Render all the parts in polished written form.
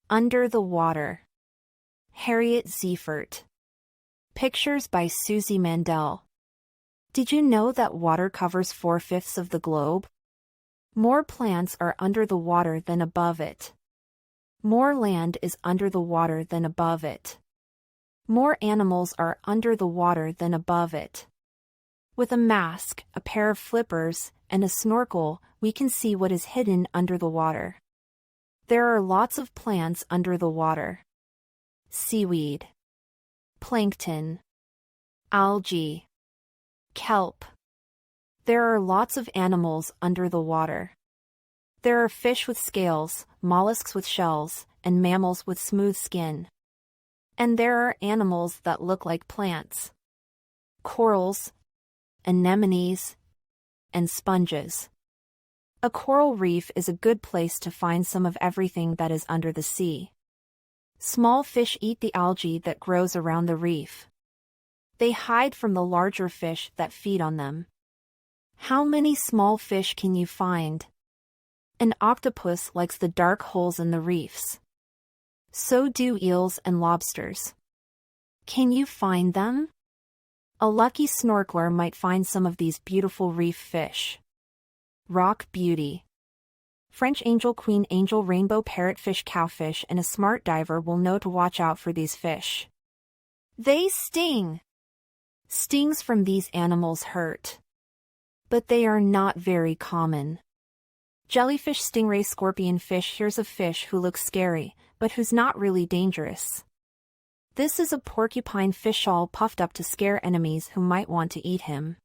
Under the Water. Harriet Ziefert. Pictures by Susie Mandel. Did you know that water covers 4/5 of the globe? More plants are under the water than above it. More land is under the water than above it. More animals are under the water than above it. With a mask, a pair of flippers, and a snorkel, we can see what is hidden under the water. There are lots of plants under the water. Seaweed. Plankton. Algae. Kelp. There are lots of animals under the water. There are fish with scales, mollusks with shells, and mammals with smooth skin. And there are animals that look like plants. Corals, anemones, and sponges. A coral reef is a good place to find some of everything that is under the sea. Small fish eat the algae that grows around the reef. They hide from the larger fish that feed on them. How many small fish can you find? An octopus likes the dark holes in the reefs. So do eels and lobsters. Can you find them? A lucky snorkeler might find some of these beautiful reef fish. Rock beauty. French angel, queen angel, rainbow parrotfish, cowfish, and a smart diver will know to watch out for these fish. They sting. Stings from these animals hurt. But they are not very common. Jellyfish, stingray, scorpion fish. Here's a fish who looks scary, but who's not really dangerous. This is a porcupine fish, all puffed up to scare enemies who might want to eat him.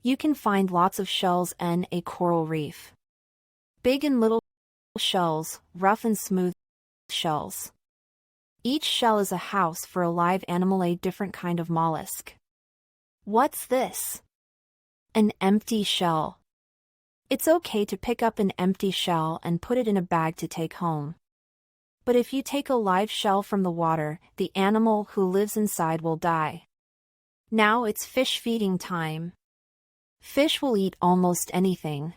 You can find lots of shells in a coral reef. Big and little shells, rough and smooth shells. Each shell is a house for a live animal, a different kind of mollusk. What's this? An empty shell. It's okay to pick up an empty shell and put it in a bag to take home. But if you take a live shell from the water, the animal who lives inside will die. Now it's fish feeding time. Fish will eat almost anything.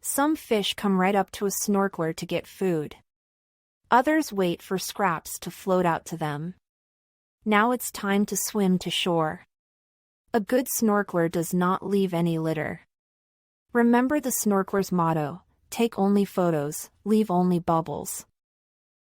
Some fish come right up to a snorkeler to get food. Others wait for scraps to float out to them. Now it's time to swim to shore. A good snorkeler does not leave any litter. Remember the snorkeler's motto: take only photos, leave only bubbles.